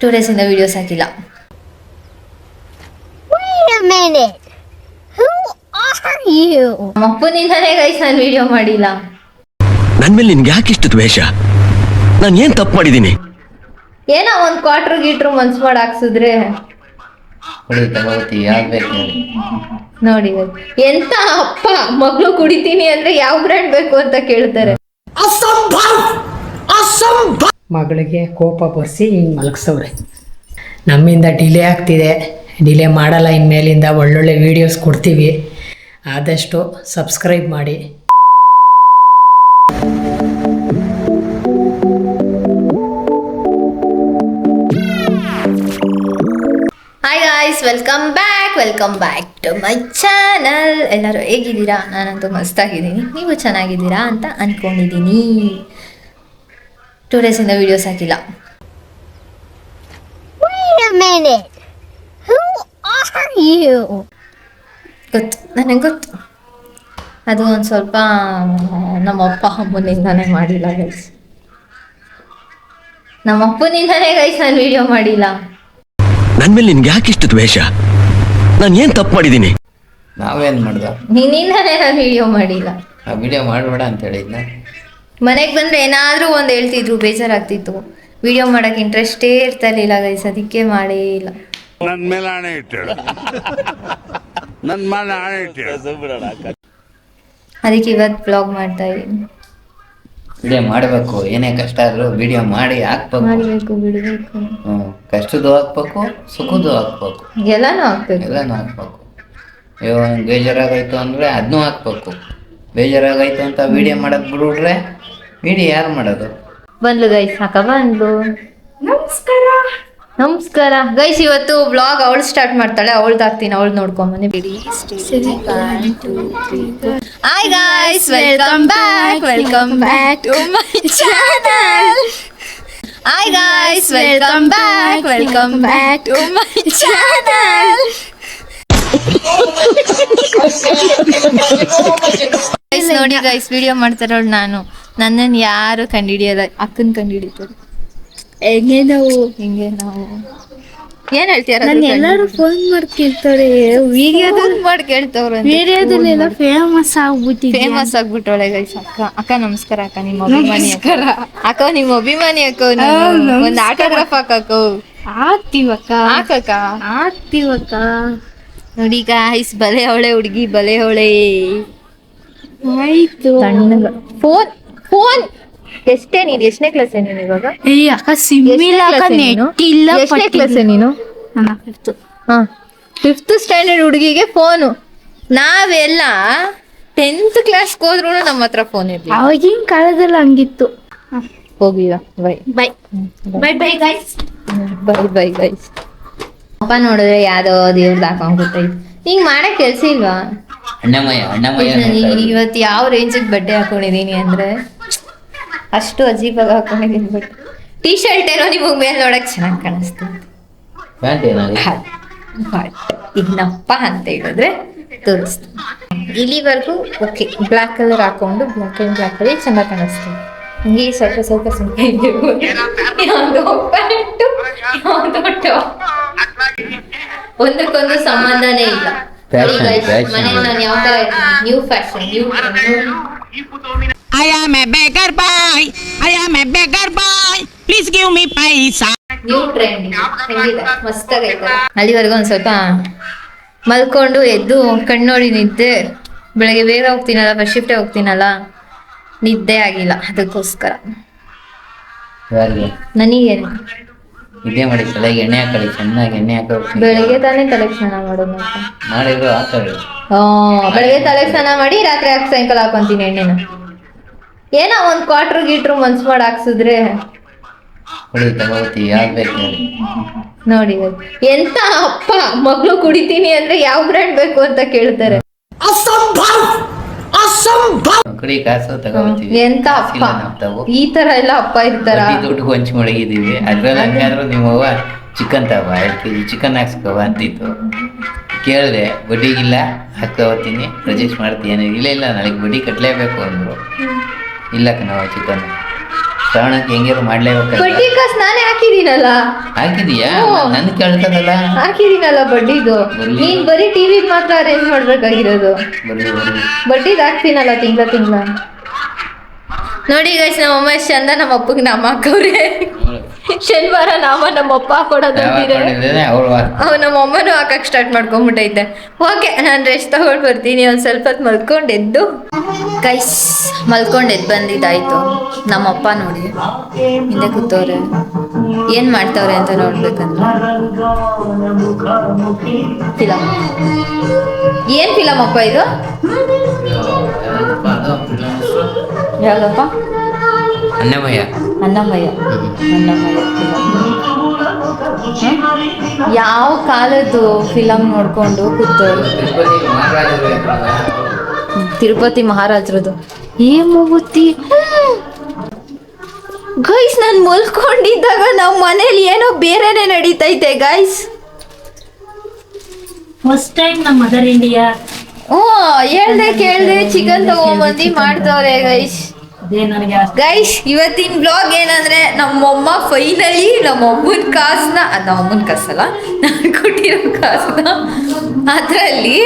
2 days ಇಂದ videos ಹಾಕಿಲ್ಲ. Wait a minute. Who are you? ಅಪ್ಪನಿಂದನೇ ಗೈಸ್ ನಾನು ವಿಡಿಯೋ ಮಾಡಿಲ್ಲ. ನನ್ನ ಮೇಲೆ ನಿನ್ಗೆ ಯಾಕೆ ಇಷ್ಟು ದ್ವೇಷ? ನಾನು ಏನ್ ತಪ್ಪು ಮಾಡಿದ್ದೀನಿ? ಏನೋ ಒಂದು ಕ್ವಾರ್ಟರ್ ಗೀಟ್ರು ಮನ್ಸು ಮಾಡಿ ಹಾಕ್ಸಿದ್ರೆ ನೋಡಿ ಎಂತ ಅಪ್ಪ ಮಗಳು ಕುಡಿತೀನಿ ಅಂದ್ರೆ ಯಾವ ಬ್ರ್ಯಾಂಡ್ ಬೇಕು ಅಂತ ಕೇಳ್ತಾರೆ. ಮಗಳಿಗೆ ಕೋಪ ಬರ್ಸಿ ಹಿಂಗೆ ಮಲಗಿಸವ್ರೆ. ನಮ್ಮಿಂದ ಡಿಲೇ ಆಗ್ತಿದೆ, ಡಿಲೇ ಮಾಡಲ್ಲ. ಇನ್ಮೇಲಿಂದ ಒಳ್ಳೊಳ್ಳೆ ವೀಡಿಯೋಸ್ ಕೊಡ್ತೀವಿ, ಆದಷ್ಟು ಸಬ್ಸ್ಕ್ರೈಬ್ ಮಾಡಿ. Hi guys, welcome back to my channel. ಎಲ್ಲರೂ ಹೇಗಿದ್ದೀರಾ? ನಾನಂತೂ ಮಸ್ತಾಗಿದ್ದೀನಿ, ನೀವು ಚೆನ್ನಾಗಿದ್ದೀರಾ ಅಂತ ಅಂದ್ಕೊಂಡಿದ್ದೀನಿ. 2 days ಇಂದ ವಿಡಿಯೋಸ್ ಹಾಕಿಲ್ಲ. Wait a minute. Who are you? ಗೊತ್ತು, ನನಗೆ ಗೊತ್ತು. ಅದು ಒಂದು ಸ್ವಲ್ಪ ನಮ್ಮ ಅಪ್ಪ ಅಮ್ಮನಿಂದಾನೇ ಮಾಡಿಲ್ಲ ಗೈಸ್. ನಮ್ಮ ಅಪ್ಪನಿಂದಾನೇ ಗೈಸ್ ನಾನು ವಿಡಿಯೋ ಮಾಡಿಲ್ಲ. ನನ್ನ ಮೇಲೆ ನಿನ್ಗೆ ಯಾಕೆ ಇಷ್ಟು ದ್ವೇಷ? ನಾನು ಏನ್ ತಪ್ಪು ಮಾಡಿದ್ದೀನಿ? ನಾವೇನ್ ಮಾಡ್ದ? ನಿನ್ನಿಂದಾನೇ ನಾನು ವಿಡಿಯೋ ಮಾಡಿಲ್ಲ. ಆ ವಿಡಿಯೋ ಮಾಡಬೇಡ ಅಂತ ಹೇಳಿದ್ನ. ಮನೆಗೆ ಬಂದರೆ ಏನಾದರೂ ಒಂದು ಹೇಳ್ತಿದ್ರು, ಬೇಜಾರಾಗ್ತಿತ್ತು. ವಿಡಿಯೋ ಮಾಡೋಕ್ಕೆ ಇಂಟ್ರೆಸ್ಟೇ ಇರ್ತಾ ಇರಲಿಲ್ಲ ಗೈಸ್, ಅದಕ್ಕೆ ಮಾಡೇ ಇಲ್ಲ. ನನ್ನ ಮೇಲೆ ಆಣೆ ಇಟ್ಟೇಳು, ನನ್ನ ಮೇಲೆ ಆಣೆ ಇಟ್ಟೇಳು. ಅದಕ್ಕೆ ಇವತ್ತು ಬ್ಲಾಗ್ ಮಾಡ್ತಾ ಇದ್ದೀನಿ. ವಿಡಿಯೋ ಮಾಡಬೇಕು, ಏನೇ ಕಷ್ಟ ಆದ್ರೂ ವಿಡಿಯೋ ಮಾಡಿ ಹಾಕ್ಬೇಕು. ಮಾಡಬೇಕು, ಬಿಡಬೇಕು. ಕಷ್ಟದ್ದು ಹಾಕ್ಬೇಕು, ಸುಖದ್ದು ಹಾಕ್ಬೇಕು, ಎಲ್ಲನೂ ಹಾಕ್ಬೇಕು. ಎಲ್ಲನೂ ಹಾಕ್ಬೇಕು. ಅಯ್ಯೋ ನಂಗೆ ಬೇಜಾರಾಗಾಯ್ತು ಅಂದರೆ ಅದನ್ನೂ ಹಾಕ್ಬೇಕು. ಬೇಜಾರಾಗಾಯ್ತು ಅಂತ ವಿಡಿಯೋ ಮಾಡೋದು ಬಿಡ್ಬಿಟ್ರೆ ವಿಡಿಯೋ ಯಾರು ಮಾಡೋದು? ಬಂದ್ಲು ಗೈಸ್, ಸಾಕ ಬಂದ್ಲು. ನಮಸ್ಕಾರ ಗೈಸ್. ಇವತ್ತು ಬ್ಲಾಗ್ ಅವಳು ಸ್ಟಾರ್ಟ್ ಮಾಡ್ತಾಳೆ, ಅವಳ್ದು ಹಾಕ್ತೀನಿ, ಅವಳು ನೋಡ್ಕೊಂಬನ್ನಿ ಬಿಡಿ. Hi guys, welcome back to my channel. Hi guys, welcome back to my channel. ನೋಡಿ ಗೈಸ್, ವಿಡಿಯೋ ಮಾಡ್ತಾರೋಳು ನಾನು. ನನ್ನನ್ನು ಯಾರು ಕಂಡುಹಿಡಿಯಲ್ಲ, ಅಕ್ಕನ್ ಕಂಡುಹಿಡಿತಾರೆ. ಹಿಂಗೆ ನಾವು ಏನ್ ಹೇಳ್ತೀರ? ಎಲ್ಲರೂ ಫೋನ್ ಮಾಡಿ ಕೇಳ್ತಾರೆ, ಮಾಡಿ ಕೇಳ್ತವ್ರ. ವಿಡಿಯೋದಲ್ಲೆಲ್ಲ ಫೇಮಸ್ ಆಗ್ಬಿಟ್ಟವಳೆ ಗೈಸ್. ಅಕ್ಕ ನಮಸ್ಕಾರ. ಅಕ್ಕ ನಿಮ್ಮ ಅಭಿಮಾನಿ ಅಕ್ಕ, ನಿಮ್ಮ ಅಭಿಮಾನಿ ಅಕ್ಕ. ಒಂದ್ ಆಟೋಗ್ರಾಫ್ ಹಾಕಕ್ಕ. ಆಗ್ತೀವಕ್ಕ. ನೋಡಿ ಗಾಯ್ಸ್, ಬಲೆ ಅವಳೆ ಹುಡುಗಿ, ಬಲೆ ಅವಳೆ. ಆಯ್ತು. ಫೋನ್ ಎಷ್ಟೇ ನೀನು? ಎಷ್ಟನೇ ಕ್ಲಾಸ್ ನೀನು ಇವಾಗ? ಅಕ್ಕ ಸಿಮ್ಮಿಲ್ಲ, ಎಷ್ಟನೇ ಕ್ಲಾಸ್ ನೀನು? 5th ಸ್ಟ್ಯಾಂಡರ್ಡ್ ಹುಡುಗಿಗೆ ಫೋನು. ನಾವೆಲ್ಲ 10th ಕ್ಲಾಸ್ಗೆ ಹೋದ್ರು ನಮ್ಮ ಹತ್ರ ಫೋನ್ ಇರ್ಲಿ. ಅವಾಗಿನ ಕಾಲದಲ್ಲಿ ಹಂಗಿತ್ತು. ಹೋಗಿವ bye bye guys. Bye guys. ಅಪ್ಪ ನೋಡಿದ್ರೆ ಯಾವ್ದೋ ದೇವ್ರದ್ದು ಹಾಕೊಂಡ್ಬಿಟ್ಟೈತಿ. ಹಿಂಗ್ ಮಾಡಕ್ ಕೆಲ್ಸ ಇಲ್ವಾ? ಅಣ್ಣಮಯ್ಯ ಇವತ್ತು ಯಾವ ರೇಂಜಿಗೆ ಬಟ್ಟೆ ಹಾಕೊಂಡಿದೀನಿ ಅಂದ್ರೆ ಅಷ್ಟು ಅಜೀಬಾಗಿ ಹಾಕೊಂಡಿದೀನಿ. ಬಟ್ ಟೀ ಶರ್ಟ್ ಏನೋ ನಿಮಗ್ ಮೇಲೆ ನೋಡಕ್ ಚೆನ್ನಾಗಿ ಕಾಣಿಸ್ತೀನಿ. ಬಟ್ ಇನ್ನಪ್ಪ ಅಂತ ಹೇಳಿದ್ರೆ ತೋರಿಸ್ತೀನಿ. ಇಲ್ಲಿವರೆಗೂ ಓಕೆ, ಬ್ಲ್ಯಾಕ್ ಕಲರ್ ಹಾಕೊಂಡು ಬ್ಲ್ಯಾಕ್ ಅಲ್ಲಿ ಚೆನ್ನಾಗಿ ಕಾಣಿಸ್ತೀನಿ. ಹಿಂಗೆ ಸ್ವಲ್ಪ ಒಂದಕ್ಕೊಂದು ಸಂಬಂಧನೇ ಇಲ್ಲ. ಮನೆ ನಾನು ಯಾವ ತರ new fashion, I am a beggar boy. Please give me paisa. New trend ಹೆಂಗಿದೆ, ಮಸ್ತಾಗೈತೆ. ಅಲ್ಲಿವರೆಗೂ ಒಂದ್ ಸ್ವಲ್ಪ ಮಲ್ಕೊಂಡು ಎದ್ದು ಕಣ್ಣೋಡಿ ನಿದ್ದೆ. ಬೆಳಗ್ಗೆ ಬೇಗ ಹೋಗ್ತೀನಲ್ಲ, ಫಸ್ಟ್ ಶಿಫ್ಟೇ ಹೋಗ್ತೀನಲ್ಲ, ನಿದ್ದೆ ಆಗಿಲ್ಲ. ಅದಕ್ಕೋಸ್ಕರ ನನಗೇನು ಇದೇ ಮಾಡಿ ತಲೆಗೆ ಎಣ್ಣೆ ಹಾಕಳಿ, ಚೆನ್ನಾಗಿ ಎಣ್ಣೆ ಹಾಕಿ. ಬೆಳಗ್ಗೆ ತಾನೇ ತಲೆಗೆ ಸ್ನಾನ ಮಾಡೋದು ಮಾಡಿದ್ರು ಹಾಕಳಿ. ಬೆಳಗ್ಗೆ ತಲೆಗೆ ಸ್ನಾನ ಮಾಡಿ ರಾತ್ರಿ ಸಾಯಂಕಾಲ ಹಾಕೊಂತೀನಿ ಎಣ್ಣೆನ. ಏನೋ ಒಂದ್ ಕ್ವಾರ್ಟರ್ ಗೀಟ್ರು ಮನ್ಸು ಮಾಡಿ ಹಾಕ್ಸಿದ್ರೆ ನೋಡಿ ಎಂತ ಅಪ್ಪ ಮಗಳು ಕುಡಿತೀನಿ ಅಂದ್ರೆ ಯಾವ ಬ್ರ್ಯಾಂಡ್ ಬೇಕು ಅಂತ ಕೇಳ್ತಾರೆ. ಎಂತ ಅಪ್ಪ, ಈ ತರ ಎಲ್ಲ ಅಪ್ಪ ಇರ್ತಾರ? ದುಡ್ಡು ಹಂಚಿ ಮಡಗಿದೀವಿ. ಅದ್ರಲ್ಲಿ ಹಂಗಾದ್ರು ನಿಮ್ಮವ್ವ ಚಿಕನ್ ತಗೋ, 2 kg ಚಿಕನ್ ಹಾಕ್ಸ್ಕೋ ಅಂತಿತ್ತು. ಕೇಳಿದೆ, ಬಡ್ಡಿಗಿಲ್ಲ ಹಾಕೋತೀನಿ, ರಿಜಿಸ್ಟರ್ ಮಾಡ್ತೀನಿ. ಇಲ್ಲ ನಾಳೆಗೆ ಬಡ್ಡಿ ಕಟ್ಟಲೇಬೇಕು ಅಂದರು. ಇಲ್ಲ ಕಣವ ಚಿಕನ್ ಶ್ರವಣಕ್ಕೆ ಹೆಂಗಾರು ಮಾಡ್ಲೇಬೇಕಲ್ಲ. ಬಡ್ಡಿ ಕಾಸು ನಾನೇ ಹಾಕಿದೀನಲ್ಲ. ಹಾಕಿದೀಯಾ? ಹ್ಞೂ. ನನ್ ಕೇಳ್ತದಲ್ಲ. ಹಾಕಿದೀನಲ್ಲ ಬಡ್ಡಿದು. ಬರ್ಲಿ. ನೀನ್ ಬರೀ ಟಿವಿ ಮಾತ್ರ ಅರೇಂಜ್ ಮಾಡ್ಬೇಕಾಗಿರೋದು. ಬರ್ಲಿ ಬರ್ಲಿ. ಬಡ್ಡಿದ್ ಹಾಕ್ತೀನಲ್ಲ ತಿಂಗಳ. ನೋಡಿ ಗೈಸ್, ನಮ್ಮಮ್ಮ ಎಷ್ಟ್ ಚಂದ ನಮ್ಮ ಅಪ್ಪಗೆ ನಾಮ ಹಾಕವ್ರೆ. ಶನಿವಾರ ನಾಮ ನಮ್ಮಪ್ಪ ಹಾಕೊಡೋದಂತಿದೆ. ಅವ್ ನಮ್ಮಮ್ಮನೂ ಹಾಕಕ್ ಸ್ಟಾರ್ಟ್ ಮಾಡ್ಕೊಂಡ್ಬಿಟ್ಟೈತೆ. ಓಕೆ, ನಾನು ರೆಸ್ಟ್ ತಗೊಂಡ್ ಬರ್ತೀನಿ. ಒಂದ್ ಸ್ವಲ್ಪ ಹೊತ್ತು ಮಲ್ಕೊಂಡೆದ್ದು ಗೈಸ್, ಮಲ್ಕೊಂಡೆದ್ದು ಬಂದಿದ್ದಾಯ್ತು. ನಮ್ಮಪ್ಪ ನೋಡಿ ಹಿಂದೆ ಕೂತವ್ರೆ, ಏನ್ ಮಾಡ್ತವ್ರೆ ಅಂತ ನೋಡ್ಬೇಕಂದ್ರೆ ಫಿಲಮ್. ಏನ್ ಫಿಲಮ್ ಅಪ್ಪ ಇದು? ಯಾವ್ದಪ್ಪ? ಅನ್ನಮಯ್ಯ. ಅನ್ನಮಯ್ಯ. ಯಾವ ಕಾಲದ್ದು ಫಿಲಮ್ ನೋಡ್ಕೊಂಡು ಕೂತವ್ರು? ತಿರುಪತಿ ಮಹಾರಾಜರದು. ಏನ್ ಮೂಗುತ್ತಿ ಗೈಸ್, ನಾನು ಮಲ್ಕೊಂಡಿದ್ದಾಗ ನಮ್ಮ ಮನೇಲಿ ಏನೋ ಬೇರೆನೆ ನಡೀತೈತೆ ಗೈಸ್. ಫಸ್ಟ್ ಟೈಮ್ ನಮ್ಮ ಮದರ್ ಇಂಡಿಯಾ. ಹೇಳ್ದೆ ಕೇಳ್ದೆ ಚಿಕನ್ ತಗೊಂಬಂದಿ ಮಾಡ್ತವ್ರೆ ಗೈಸ್. ಗೈಸ್, ಇವತ್ತಿನ ಬ್ಲಾಗ್ ಏನಂದ್ರೆ, ನಮ್ಮಮ್ಮ ಫೈನಲಿ ನಮ್ಮಮ್ಮನ ಕಾಸನ್ನ, ನಮ್ಮಮ್ಮನ ಕಾಸಲ್ಲ, ನಾನು ಕೊಟ್ಟಿರೋ ಕಾಸನ್ನ ಅದರಲ್ಲಿ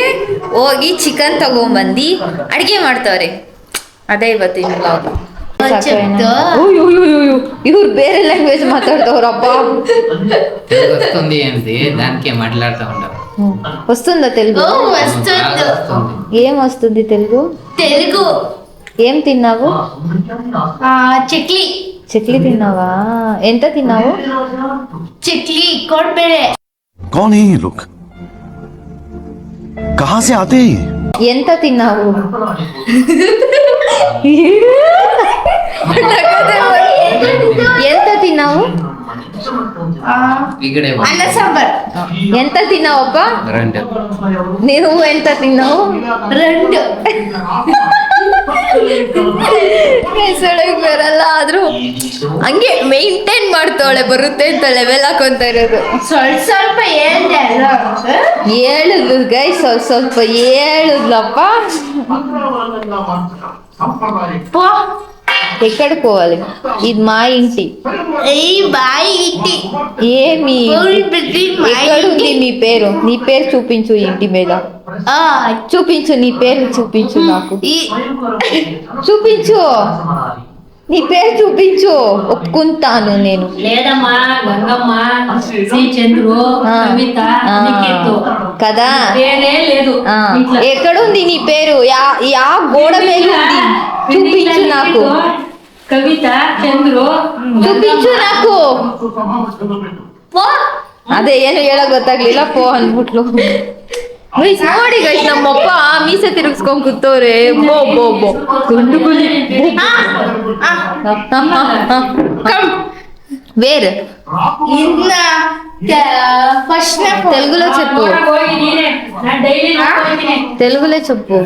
ಹೋಗಿ ಚಿಕನ್ ತಗೊಂಬಂದು ಅಡಿಗೆ ಮಾಡ್ತವ್ರೆ. ಅದೇ ಇವತ್ತಿನ ಬ್ಲಾಗ್. ಇವ್ರು ಬೇರೆ ಲ್ಯಾಂಗ್ವೇಜ್ ಮಾತಾಡ್ತವ್ರಪ್ಪ. వస్తుంది ఏంటి దానికి మాట్లాడుతూ ఉంటారు. వస్తుందా తెలుగు? ఏం వస్తుంది తెలుగు? ఏం తిన్నావు? చక్లీ తిన్నావా? ఎంత తిన్నావు? चिकली कोटबेड़े कौन है ये लोग? कहाँ से आते हैं? ఎంత తిన్నావు? ఎంత తిన్నావు? ఇక్కడ अन्न सांबर ఎంత తిన్నావప్ప? రెండు. ನೀವು ಎಂತ ತಿನ್ನಾವು? 2. ಹೆಸಳಿಗೆ ಬರಲ್ಲ, ಆದ್ರೂ ಹಂಗೆ ಮೇಂಟೈನ್ ಮಾಡ್ತಾವಳೆ, ಬರುತ್ತೆ ಅಂತ ಲೆವೆಲ್ ಹಾಕೊಂತ ಇರೋದು. ಸ್ವಲ್ಪ ಹೇಳ್ದೆ ಅಲ್ಲ. ಹೇಳಿದ್ಲು ಗೈ, ಸ್ವಲ್ಪ ಹೇಳಿದ್ಲಪ್ಪ. ఎక్కడికి పోవాలి? ఇది మా ఇంటి. ఈ బాయి ఇంటి ఏమి ఎక్కడుంది మీ పేరు? నీ పేరు చూపించు ఇంటి మీద. చూపించు, నీ పేరు చూపించు నాకు. చూపించు, నీ పేరు చూపించు, ఒప్పుకుంటాను నేను. లేదమ్మా, గంగమ్మ, శ్రీ చంద్రు, కవిత, నిఖిత్ కదా? వేరే లేదు. ఎక్కడుంది నీ పేరు? యా గోడ మీద ఉంది? చూపించు నాకు. కవిత, చంద్రు, చూపించు నాకు. ಅದೇ ಏನು ಹೇಳಕ್ ಗೊತ್ತಾಗ್ಲಿಲ್ಲ, ಪೋ ಅಂದ್ಬಿಟ್ಲು. ಗೈಸ್ ನೋಡಿ ಗೈಸ್, ನಮ್ಮಪ್ಪ ಮೀಸೆ ತಿರುಗಿಸ್ಕೊಂಡ್ ಕೂತವ್ರೆ. ಬೋ ಗುಂಡುಗುಲಿ. వేర్ ఇన్న ఫస్ట్ తెలుగులో చెప్పు. తెలుగులో చెప్పు.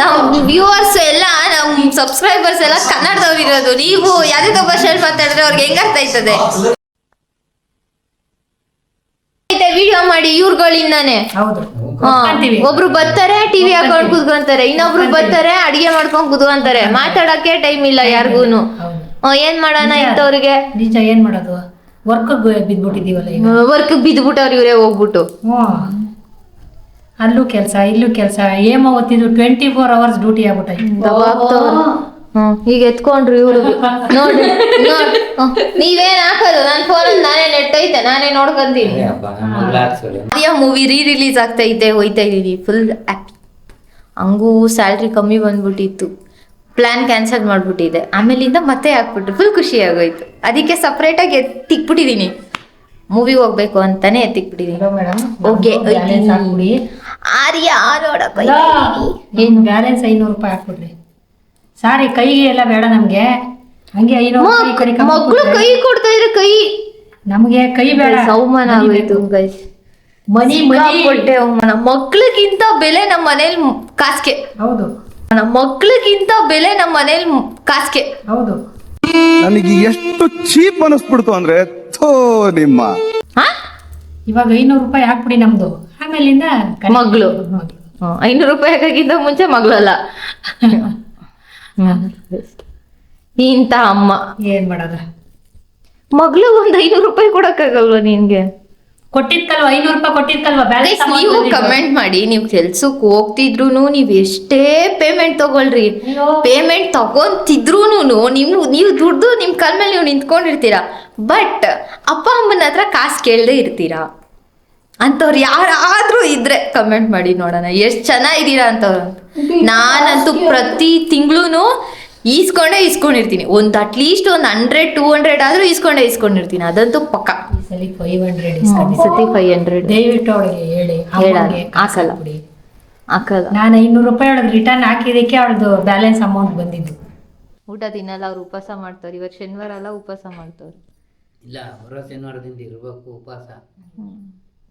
ನಮ್ ವ್ಯೂವರ್ಸ್ ಎಲ್ಲ, ನಮ್ ಸಬ್ಸ್ಕ್ರೈಬರ್ಸ್ ಎಲ್ಲ ಕನ್ನಡದವ್ರು ಇರೋದು. ನೀವು ಯಾವ್ದೋ ಭಾಷೆಯಲ್ಲಿ ಮಾತಾಡಿದ್ರೆ ಅವ್ರಿಗೆ ಹೆಂಗ ಅರ್ಥ ಆಯ್ತದೆ? ವಿಡಿಯೋ ಮಾಡಿ ಇವ್ರುಗಳಿಂದಾನೆ. ಒಬ್ರು ಬರ್ತಾರೆ ಟಿವಿ ಹಾಕೊಂಡ್ ಕುತ್ಕೊಂತಾರೆ, ಇನ್ನೊಬ್ರು ಬರ್ತಾರೆ ಅಡಿಗೆ ಮಾಡ್ಕೊಂಡ್ ಕುತ್ಕೊಂತಾರೆ. ಮಾತಾಡಕ್ಕೆ ಟೈಮ್ ಇಲ್ಲ ಯಾರಿಗೂನು. ಏನ್ ಮಾಡೋಣ ಇಂಥವ್ರಿಗೆ? ನಿಜ, ಏನ್ ಮಾಡೋದು? ವರ್ಕ್ ಬಿದ್ಬಿಟ್ಟಿದೀವಲ್ಲ ಈಗ. ವರ್ಕ್ ಬಿದ್ಬಿಟ್ಟವ್ರು ಇವರೇ ಹೋಗ್ಬಿಟ್ಟು. ಅಲ್ಲೂ ಕೆಲಸ, ಇಲ್ಲೂ ಕೆಲಸ. ಏಮ ಓದ್ತಿದ್ರು 24 hours ಡ್ಯೂಟಿ ಆಗ್ಬಿಟ್ಟಾಯ್ತು. ಈಗ ಎತ್ಕೊಂಡ್ರು ಇವ್ರು. ನೋಡಿ ನೀವೇನ್ ಹಾಕೋದು? ನನ್ ಫೋನ್ ನಾನೇ ನೆಟ್ ಐತೆ, ನಾನೇ ನೋಡ್ಕೊಂತೀನಿ. ಮೂವಿ ರಿಲೀಸ್ ಆಗ್ತೈತೆ, ಹೋಯ್ತಾ ಇದೀನಿ ಫುಲ್. ಹಂಗೂ ಸ್ಯಾಲ್ರಿ ಕಮ್ಮಿ ಬಂದ್ಬಿಟ್ಟಿತ್ತು, ಪ್ಲಾನ್ ಕ್ಯಾನ್ಸಲ್ ಮಾಡ್ಬಿಟ್ಟಿದೆ. ಆಮೇಲಿಂದ ಮತ್ತೆ ಹಾಕ್ಬಿಟ್ಟು ಫುಲ್ ಖುಷಿ ಆಗೋಯ್ತು. ಅದಕ್ಕೆ ಸಪ್ರೇಟ್ ಆಗಿ ಎತ್ತಿಕ್ಬಿಟ್ಟಿದೀನಿ. ಮೂವಿ ಹೋಗ್ಬೇಕು ಅಂತಾನೆ ಎತ್ತಿಕ್ಬಿಟ್ಟಿದೀನಿ. ಹೋಗಿ ಆರ್ಯ ನೋಡಕ್ ಏನು ಬ್ಯಾಲೆನ್ಸ್ 500 ರೂಪಾಯಿ ಹಾಕ್ಬಿಡ್ರಿ. ಸಾರಿ, ಕೈಗೆ ಎಲ್ಲ ಬೇಡ ನಮ್ಗೆ. ಹಂಗೆ 500 ಮಕ್ಕಳು ಕೈ ಕೊಡ್ತಾ ಇದ್ರೆ ಕೈ ನಮ್ಗೆ ಕೈ ಬೇಡ. ಅವಮಾನ ಆಗೋಯ್ತು ಗೈಸ್. ಮನಿ ಕೊಟ್ಟೆ ಅವಮಾನ. ಮಕ್ಳಿಗಿಂತ ಬೆಲೆ ನಮ್ಮ ಮನೇಲಿ ಕಾಸ್ಗೆ. ಹೌದು, ಮಕ್ಳಿಗಿಂತ ಬೆಲೆ ನಮ್ಮ ಮನೇಲಿ ಕಾಸ್ಗೆ. ಹೌದು. ನನಗೆ ಎಷ್ಟು ಚೀಪ್ ಅನಿಸ್ಬಿಡ್ತು ಅಂದ್ರೆ, ಥೋ ನಿಮ್ಮ ಇವಾಗ 500 ರೂಪಾಯಿ ಹಾಕ್ಬಿಡಿ ನಮ್ದು. ಆಮೇಲಿಂದ ಮಗ್ಳು 500 ರೂಪಾಯಿ ಹಾಕಿದ್ದ ಮುಂಚೆ ಮಗಳಲ್ಲ. ಇಂಥ ಅಮ್ಮ ಏನು ಮಾಡೋದ, ಮಗಳು ಒಂದು 500 ರೂಪಾಯಿ ಕೊಡಕ್ಕಾಗಲ್ವ ನಿನ್ಗೆ? ಕೊಟ್ಟಿದ್ಕಲ್ವ 500 ರೂಪಾಯಿ ಕೊಟ್ಟಿದ್ಕಲ್ವ ಬ್ಯಾಲೆನ್ಸ್ ನೀವು ಕಮೆಂಟ್ ಮಾಡಿ, ನೀವು ಕೆಲ್ಸಕ್ಕೆ ಹೋಗ್ತಿದ್ರು ನೀವ್ ಎಷ್ಟೇ ಪೇಮೆಂಟ್ ತಗೊಳ್ರಿ, ಪೇಮೆಂಟ್ ತಗೊಂತಿದ್ರೂನು ನೀವು ದುಡ್ಡು ನಿಮ್ ಕಾಲ್ ಮೇಲೆ ನೀವು ನಿಂತ್ಕೊಂಡಿರ್ತೀರಾ, ಬಟ್ ಅಪ್ಪ ಅಮ್ಮನ ಹತ್ರ ಕಾಸು ಕೇಳದೆ ಇರ್ತೀರಾ. ಅಂತವ್ರು ಯಾರಾದ್ರೂ ಇದ್ರೆ ಕಮೆಂಟ್ ಮಾಡಿ ನೋಡೋಣ ಎಷ್ಟ್ ಚೆನ್ನಾಗಿದ್ದೀರಾ ಅಂತವ್ರು. ನಾನಂತೂ ಪ್ರತಿ ತಿಂಗಳು ಇಸ್ಕೊಂಡಿರ್ತೀನಿ. ಒಂದು ಅಟ್ಲೀಸ್ಟ್ ಒಂದು 100-200 ಆದ್ರೂ ಇಸ್ಕೊಂಡಿರ್ತೀನಿ, ಅದಂತೂ ಪಕ್ಕ. ಈ ಸಲ 500 ಈ ಸತಿ 500 ದಯವಿಟ್ಟು ಅವಳಿಗೆ ಹೇಳಿ ಹಾಕಲ್ಲ ಹಾಕಲ್ಲ. ನಾನು 500 ರೂಪಾಯಿ ಅವಳಿಗೆ ರಿಟರ್ನ್ ಹಾಕಿದಕ್ಕೆ ಅವಳದು ಬ್ಯಾಲೆನ್ಸ್ ಅಮೌಂಟ್ ಬಂದಿದ್ದು. ಊಟ ತಿನ್ನಲ್ಲ, ಅವ್ರು ಉಪವಾಸ ಮಾಡ್ತಾರೆ. ಇವತ್ತು ಶನಿವಾರ ಅಲ್ಲ, ಉಪವಾಸ ಮಾಡ್ತಾರೆ. ಇಲ್ಲ, ಬರೋ ಶನಿವಾರದಿಂದ ಇರಬೇಕು ಉಪವಾಸ,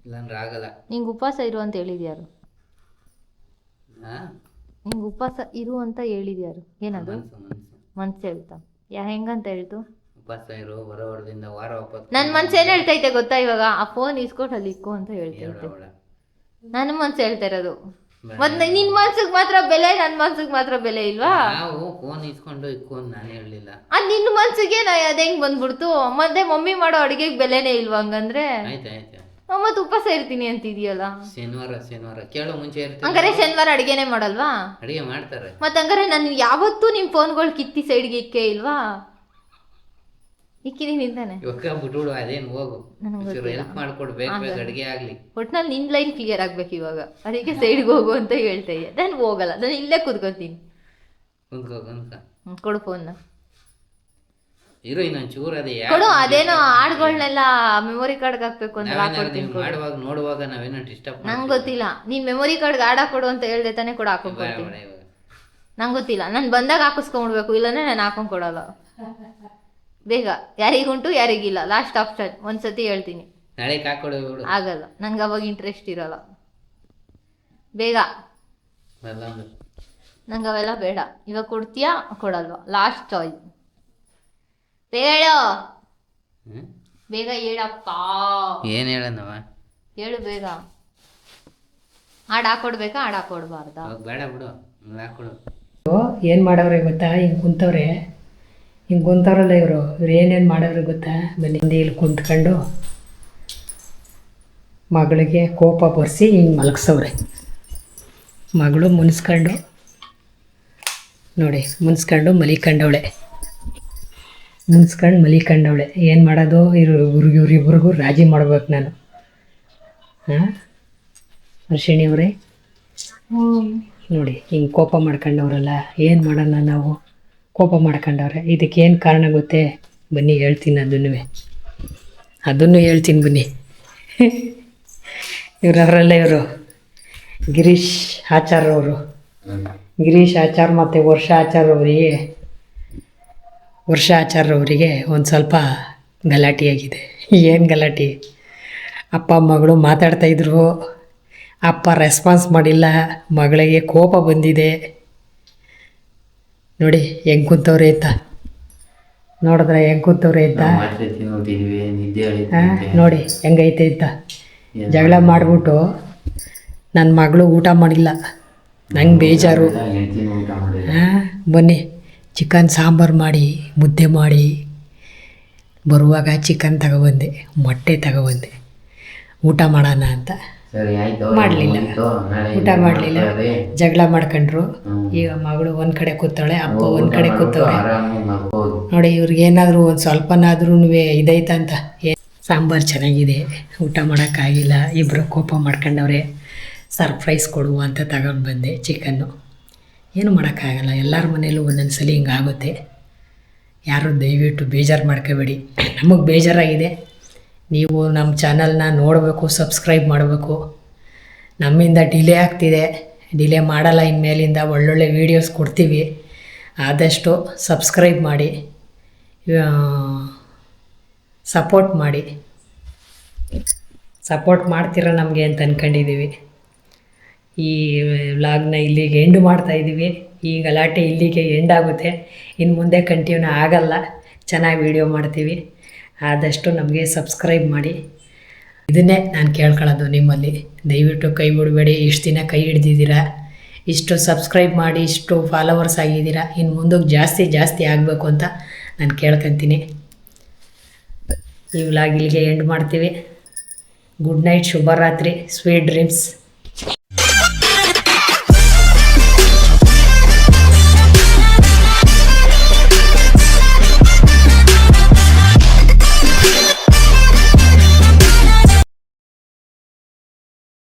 ಇಲ್ಲಾಂದ್ರೆ ಆಗಲ್ಲ. ನಿಂಗೆ ಉಪವಾಸ ಇರು ಅಂತ ಹೇಳಿದ್ಯಾರು? ನಿಂಗೆ ಉಪವಾಸ ಇರು ಅಂತ ಹೇಳಿದ್ಯಾರು? ಏನದು ಮನ್ಸು ಹೇಳ್ತಾ? ಹೆಂಗಂತ ಹೇಳ್ತು? ಉಪವಾಸ ಇರು, ಬರೋ ವಾರದಿಂದ ವಾರ ವಾಪಸ್. ನನ್ನ ಮನ್ಸು ಏನ್ ಹೇಳ್ತೈತೆ ಗೊತ್ತಾ? ಇವಾಗ ಆ ಫೋನ್ ಇಸ್ಕೊಟ್ಟು ಅಲ್ಲಿ ಇಕ್ಕೋ ಅಂತ ಹೇಳ್ತೈತೆ. ನನ್ನ ಮನ್ಸು ಹೇಳ್ತಾ ಇರೋದು. ಮತ್ತೆ ನಿನ್ ಮನ್ಸಿಗೆ ಮಾತ್ರ ಬೆಲೆ, ನನ್ನ ಮನ್ಸಿಗೆ ಮಾತ್ರ ಬೆಲೆ ಇಲ್ವಾ? ನಾವು ಫೋನ್ ಇಸ್ಕೊಂಡು ಇಕ್ಕೊಂಡು ನಾನು ಹೇಳಲಿಲ್ಲ. ಅದ್ ನಿನ್ನ ಮನ್ಸಿಗೆ ಅದ್ ಹೆಂಗ್ ಬಂದ್ಬಿಡ್ತು? ಮತ್ತೆ ಮಮ್ಮಿ ಮಾಡೋ ಅಡಿಗೆಗೆ ಬೆಲೆನೇ ಇಲ್ವಾ ಹಂಗಂದ್ರೆ? ಆಯ್ತು ಮತ್ತೆ ಉಪವಾಸ ಇರ್ತೀನಿ ಅಂತಿದ್ಯಲ್ಲ. ಶನಿವಾರ ಕೇಳೋ ಮುಂಚೆ ಇರ್ತೀನಿ. ಹಂಗಾರೆ ಶನಿವಾರ ಅಡಿಗೆನೆ ಮಾಡಲ್ವಾ? ಅಡಿಗೆ ಮಾಡ್ತಾರೆ. ಮತ್ತೆ ಹಂಗಾರೆ ನಾನು ಯಾವತ್ತೂ ನಿಮ್ ಫೋನ್ಗಳು ಕಿತ್ತಿ ಸೈಡ್ಗೆ ಇಕ್ಕೇ ಇಲ್ವಾ? ಇಕ್ಕಿದೀನಿ ಅಂತಾನೆ. ಇವಾಗ ಬಿಟ್ಬಿಡು, ಅದೇನು ಹೋಗು, ಹೆಲ್ಪ್ ಮಾಡ್ಕೊಡ್ಬೇಕು, ಅಡಿಗೆ ಆಗ್ಲಿ. ಒಟ್ನಲ್ಲಿ ನಿನ್ ಲೈನ್ ಕ್ಲಿಯರ್ ಆಗ್ಬೇಕು ಇವಾಗ. ಅದಕ್ಕೆ ಸೈಡ್ಗೆ ಹೋಗು ಅಂತ ಹೇಳ್ತಾ ಇದ್ದೆ. ನಾನು ಹೋಗಲ್ಲ, ನಾನು ಇಲ್ಲೇ ಕೂತ್ಕೊತೀನಿ. ಕೊಡು ಫೋನ್ನ. ಇರೋ ಇನ್ನೊಂದು ಚೂರು ಅದೇ ಕೊಡು. ಅದೇನೋ ಹಾಡ್ಗಳನ್ನೆಲ್ಲ ಮೆಮೊರಿ ಕಾರ್ಡ್ಗೆ ಹಾಕ್ಬೇಕು ಅಂತ ಮಾಡುವಾಗ ನೋಡುವಾಗ ನಾವೇನೋ ಡಿಸ್ಟರ್ಬ್. ನಂಗೆ ಗೊತ್ತಿಲ್ಲ, ನೀನ್ ಮೆಮೊರಿ ಕಾರ್ಡ್ಗೆ ಆಡ ಕೊಡು ಅಂತ ಹೇಳ್ದೆ ತಾನೇ ಕೊಡು, ಹಾಕೊಂಡ್ಕೊಡ್ತೀನಿ. ನಂಗೆ ಗೊತ್ತಿಲ್ಲ, ನಾನು ಬಂದಾಗ ಹಾಕಿಸ್ಕೊಂಡ್ಬಿಡ್ಬೇಕು, ಇಲ್ಲಾಂದ್ರೆ ನಾನು ಹಾಕೊಂಡ್ ಕೊಡಲ್ಲ. ಬೇಗ ಯಾರಿಗುಂಟು ಯಾರಿಗಿಲ್ಲ, ಲಾಸ್ಟ್ ಆಪ್ಷನ್. ಒಂದ್ಸತಿ ಹೇಳ್ತೀನಿ, ನಾಳೆ ಹಾಕೊಡು. ಆಗಲ್ಲ, ನಂಗೆ ಅವಾಗ ಇಂಟ್ರೆಸ್ಟ್ ಇರಲ್ಲ. ಬೇಗ, ನಂಗೆ ಅವೆಲ್ಲ ಬೇಡ. ಇವಾಗ ಕೊಡ್ತೀಯಾ ಕೊಡಲ್ವಾ? Last choice. ಬೇಗ ಹೇಳು, ಬೇಗ ಹೇಳಪ್ಪ. ಏನ್ ಹೇಳನವ? ಹೇಳು ಬೇಗ. ಹಾಡು ಹಾಕೊಡ್ಬೇಕಾ, ಹಾಡು ಹಾಕೊಡ್ಬಾರ್ದಾ? ಬೇಡ ಬಿಡು, ಹಾಕೊಡು. ಏನು ಮಾಡವ್ರೆ ಗೊತ್ತಾ? ಹಿಂಗೆ ಕುಂತವ್ರಲ್ಲ ಇವರು ಏನೇನು ಮಾಡವ್ರೆ ಗೊತ್ತಾ? ಬನ್ನಿ ಇಲ್ಲಿ ಕುಂತ್ಕೊಂಡು ಮಗಳಿಗೆ ಕೋಪ ಬರ್ಸಿ ಹಿಂಗೆ ಮಲಗಿಸವ್ರೆ. ಮಗಳು ಮುನ್ಸ್ಕೊಂಡು ನೋಡಿ, ಮುನ್ಸ್ಕೊಂಡು ಮಲಿಕೊಂಡವಳೆ. ಏನು ಮಾಡೋದು? ಇವ್ರಿಬ್ರಿಗೂ ರಾಜಿ ಮಾಡ್ಬೇಕು ನಾನು. ಹಾಂ ವರ್ಷಿಣಿಯವ್ರೆ ನೋಡಿ, ಹಿಂಗೆ ಕೋಪ ಮಾಡ್ಕೊಂಡವ್ರಲ್ಲ, ಏನು ಮಾಡೋಣ ನಾವು? ಕೋಪ ಮಾಡ್ಕೊಂಡವ್ರೆ. ಇದಕ್ಕೇನು ಕಾರಣ ಗೊತ್ತೇ? ಬನ್ನಿ ಹೇಳ್ತೀನಿ, ಅದನ್ನು ಹೇಳ್ತೀನಿ ಬನ್ನಿ. ಇವರವರಲ್ಲ ಇವರು ಗಿರೀಶ್ ಆಚಾರ್ ಅವರು. ಗಿರೀಶ್ ಆಚಾರ್ ಮತ್ತು ವರ್ಷ ಆಚಾರ್ ಅವರಿಗೆ ಒಂದು ಸ್ವಲ್ಪ ಗಲಾಟೆಯಾಗಿದೆ. ಏನು ಗಲಾಟೆ? ಅಪ್ಪ ಮಗಳು ಮಾತಾಡ್ತಾಯಿದ್ರು, ಅಪ್ಪ ರೆಸ್ಪಾನ್ಸ್ ಮಾಡಿಲ್ಲ, ಮಗಳಿಗೆ ಕೋಪ ಬಂದಿದೆ. ನೋಡಿ ಹೆಂಗೆ ಕೂತವ್ರೆ ಅಂತ, ನೋಡಿದ್ರೆ ಹೆಂಗೆ ಕೂತವ್ರೆ ಅಂತ. ನೋಡಿ ಹೆಂಗೈತೆ ಅಂತ. ಜಗಳ ಮಾಡಿಬಿಟ್ಟು ನನ್ನ ಮಗಳು ಊಟ ಮಾಡಿಲ್ಲ, ನಂಗೆ ಬೇಜಾರು. ಬನ್ನಿ ಚಿಕನ್ ಸಾಂಬಾರು ಮಾಡಿ, ಮುದ್ದೆ ಮಾಡಿ, ಬರುವಾಗ ಚಿಕನ್ ತಗೊಬಂದೆ, ಮೊಟ್ಟೆ ತಗೊಬಂದೆ, ಊಟ ಮಾಡೋಣ ಅಂತ. ಮಾಡಲಿಲ್ಲ, ಊಟ ಮಾಡಲಿಲ್ಲ, ಜಗಳ ಮಾಡ್ಕೊಂಡ್ರು. ಈಗ ಮಗಳು ಒಂದು ಕಡೆ ಕೂತಾಳೆ, ಅಪ್ಪ ಒಂದು ಕಡೆ ಕೂತವ್ರೆ. ನೋಡಿ ಇವ್ರಿಗೇನಾದರೂ ಒಂದು ಸ್ವಲ್ಪನಾದ್ರೂ ಇದೈತಂತ. ಸಾಂಬಾರು ಚೆನ್ನಾಗಿದೆ, ಊಟ ಮಾಡೋಕ್ಕಾಗಿಲ್ಲ, ಇಬ್ಬರು ಕೋಪ ಮಾಡ್ಕೊಂಡವ್ರೆ. ಸರ್ಪ್ರೈಸ್ ಕೊಡುವ ಅಂತ ತಗೊಂಡು ಬಂದೆ ಚಿಕನ್ನು. ಏನು ಮಾಡೋಕ್ಕಾಗಲ್ಲ, ಎಲ್ಲರ ಮನೇಲೂ ಒಂದೊಂದು ಸಲ ಹಿಂಗಾಗುತ್ತೆ. ಯಾರು ದಯವಿಟ್ಟು ಬೇಜಾರು ಮಾಡ್ಕೋಬೇಡಿ. ನಮಗೆ ಬೇಜಾರಾಗಿದೆ. ನೀವು ನಮ್ಮ ಚಾನಲ್ನ ನೋಡಬೇಕು, ಸಬ್ಸ್ಕ್ರೈಬ್ ಮಾಡಬೇಕು. ನಮ್ಮಿಂದ ಡಿಲೇ ಆಗ್ತಿದೆ, ಡಿಲೇ ಮಾಡಲ್ಲ. ಇನ್ಮೇಲಿಂದ ಒಳ್ಳೊಳ್ಳೆ ವೀಡಿಯೋಸ್ ಕೊಡ್ತೀವಿ. ಆದಷ್ಟು ಸಬ್ಸ್ಕ್ರೈಬ್ ಮಾಡಿ, ಸಪೋರ್ಟ್ ಮಾಡ್ತೀರ ನಮಗೆ ಅಂತ ಅಂದ್ಕೊಂಡಿದ್ದೀವಿ. ಈ ವ್ಲಾಗ್ನ ಇಲ್ಲಿಗೆ ಎಂಡ್ ಮಾಡ್ತಾಯಿದ್ದೀವಿ. ಈ ಗಲಾಟೆ ಇಲ್ಲಿಗೆ ಎಂಡ್ ಆಗುತ್ತೆ. ಇನ್ನು ಮುಂದೆ ಕಂಟಿನ್ಯೂ ಆಗಲ್ಲ, ಚೆನ್ನಾಗಿ ವೀಡಿಯೋ ಮಾಡ್ತೀವಿ. ಆದಷ್ಟು ನಮಗೆ ಸಬ್ಸ್ಕ್ರೈಬ್ ಮಾಡಿ. ಇದನ್ನೇ ನಾನು ಕೇಳ್ಕೊಳ್ಳೋದು ನಿಮ್ಮಲ್ಲಿ, ದಯವಿಟ್ಟು ಕೈ ಬಿಡಬೇಡಿ. ಇಷ್ಟು ದಿನ ಕೈ ಹಿಡ್ದಿದ್ದೀರಾ, ಇಷ್ಟು ಸಬ್ಸ್ಕ್ರೈಬ್ ಮಾಡಿ, ಇಷ್ಟು ಫಾಲೋವರ್ಸ್ ಆಗಿದ್ದೀರಾ, ಇನ್ನು ಮುಂದಕ್ಕೆ ಜಾಸ್ತಿ ಆಗಬೇಕು ಅಂತ ನಾನು ಕೇಳ್ಕೊತೀನಿ. ಈ ವ್ಲಾಗ್ ಇಲ್ಲಿಗೆ ಎಂಡ್ ಮಾಡ್ತೀವಿ. ಗುಡ್ ನೈಟ್, ಶುಭರಾತ್ರಿ, ಸ್ವೀಟ್ ಡ್ರೀಮ್ಸ್.